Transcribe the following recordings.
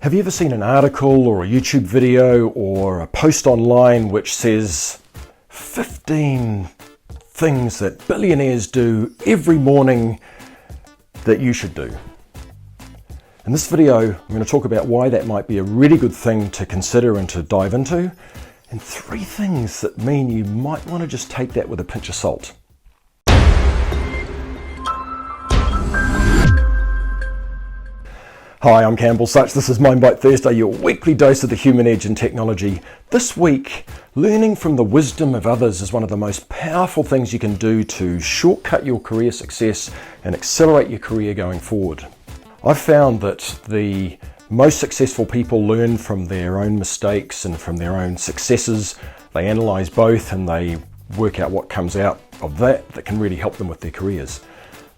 Have you ever seen an article or a YouTube video or a post online which says 15 things that billionaires do every morning that you should do? In this video, I'm going to talk about why that might be a really good thing to consider and to dive into, and 3 things that mean you might want to just take that with a pinch of salt. Hi, I'm Campbell Such. This is Mind Bite Thursday, your weekly dose of the human edge in technology. This week, learning from the wisdom of others is one of the most powerful things you can do to shortcut your career success and accelerate your career going forward. I've found that the most successful people learn from their own mistakes and from their own successes. They analyze both and they work out what comes out of that can really help them with their careers.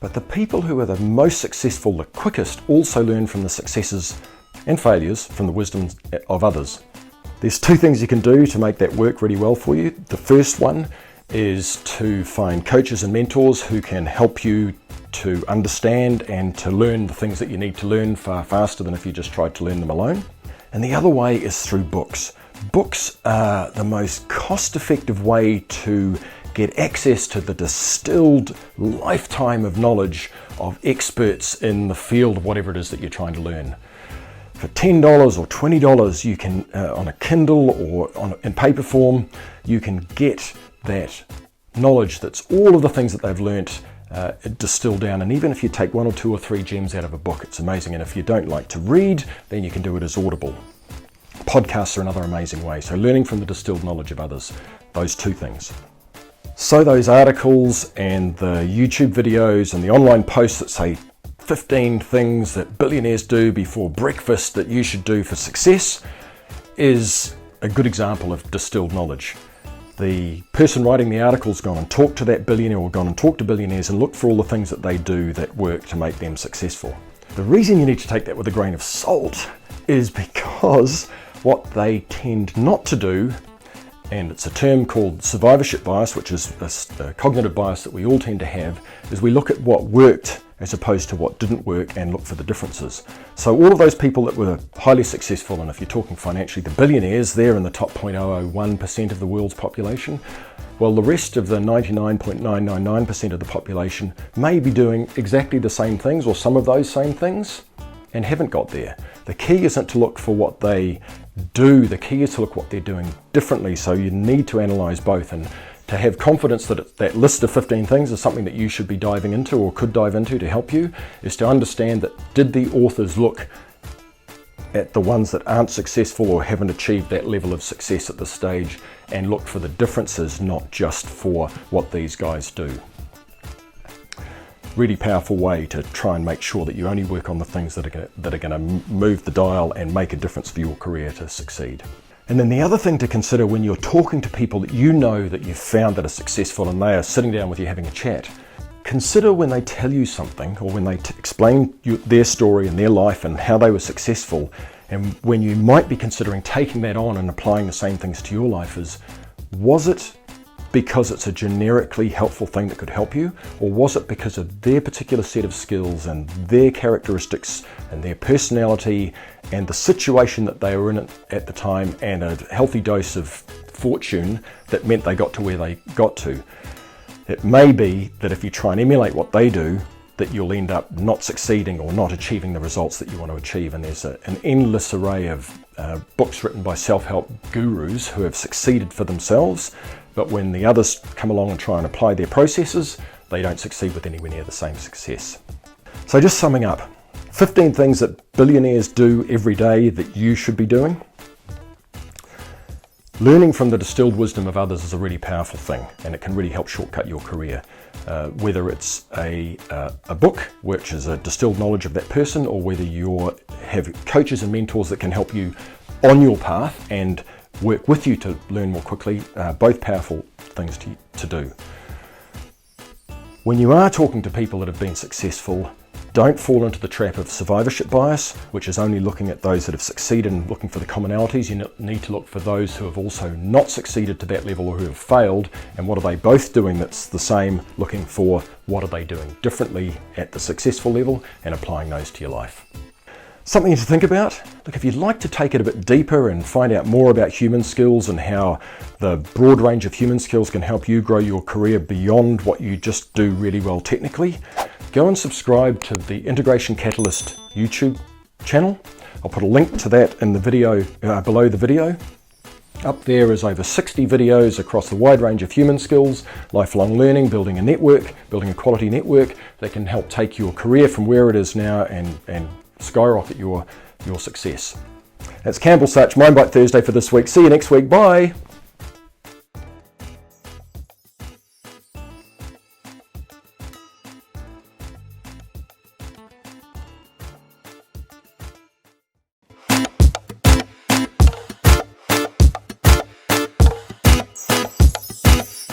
But the people who are the most successful the quickest also learn from the successes and failures from the wisdom of others. There's 2 things you can do to make that work really well for you. The first one is to find coaches and mentors who can help you to understand and to learn the things that you need to learn far faster than if you just tried to learn them alone. And the other way is through books. Books are the most cost-effective way to get access to the distilled lifetime of knowledge of experts in the field of whatever it is that you're trying to learn. For $10 or $20, you can, on a Kindle or in paper form, you can get that knowledge that's all of the things that they've learnt distilled down. And even if you take 1 or 2 or 3 gems out of a book, it's amazing. And if you don't like to read, then you can do it as Audible. Podcasts are another amazing way. So learning from the distilled knowledge of others, those 2 things. So those articles and the YouTube videos and the online posts that say 15 things that billionaires do before breakfast that you should do for success is a good example of distilled knowledge. The person writing the article's gone and talked to that billionaire or gone and talked to billionaires and looked for all the things that they do that work to make them successful. The reason you need to take that with a grain of salt is because what they tend not to do, and it's a term called survivorship bias, which is a cognitive bias that we all tend to have, is we look at what worked as opposed to what didn't work and look for the differences. So all of those people that were highly successful, and if you're talking financially, the billionaires, they're in the top 0.001% of the world's population. Well, the rest of the 99.999% of the population may be doing exactly the same things or some of those same things and haven't got there. The key isn't to look for what they do, the key is to look what they're doing differently. So you need to analyze both, and to have confidence that that list of 15 things is something that you should be diving into or could dive into to help you, is to understand that did the authors look at the ones that aren't successful or haven't achieved that level of success at this stage and look for the differences, not just for what these guys do. Really powerful way to try and make sure that you only work on the things that are going to move the dial and make a difference for your career to succeed. And then the other thing to consider when you're talking to people that you know that you've found that are successful and they are sitting down with you having a chat, consider when they tell you something or when they explain their story and their life and how they were successful, and when you might be considering taking that on and applying the same things to your life, was it because it's a generically helpful thing that could help you, or was it because of their particular set of skills and their characteristics and their personality and the situation that they were in at the time and a healthy dose of fortune that meant they got to where they got to? It may be that if you try and emulate what they do, that you'll end up not succeeding or not achieving the results that you want to achieve. And there's an endless array of books written by self-help gurus who have succeeded for themselves, but when the others come along and try and apply their processes, they don't succeed with anywhere near the same success. So just summing up, 15 things that billionaires do every day that you should be doing. Learning from the distilled wisdom of others is a really powerful thing, and it can really help shortcut your career. Whether it's a book, which is a distilled knowledge of that person, or whether you have coaches and mentors that can help you on your path and work with you to learn more quickly, both powerful things to do. When you are talking to people that have been successful, don't fall into the trap of survivorship bias, which is only looking at those that have succeeded and looking for the commonalities. You need to look for those who have also not succeeded to that level or who have failed, and what are they both doing that's the same, looking for what are they doing differently at the successful level and applying those to your life. Something to think about. Look, if you'd like to take it a bit deeper and find out more about human skills and how the broad range of human skills can help you grow your career beyond what you just do really well technically, go and subscribe to the Integration Catalyst YouTube channel. I'll put a link to that in the video below the video. Up there is over 60 videos across the wide range of human skills, lifelong learning, building a network, building a quality network that can help take your career from where it is now and skyrocket your success. That's Campbell Such, Mind Bite Thursday for this week. See you next week. Bye.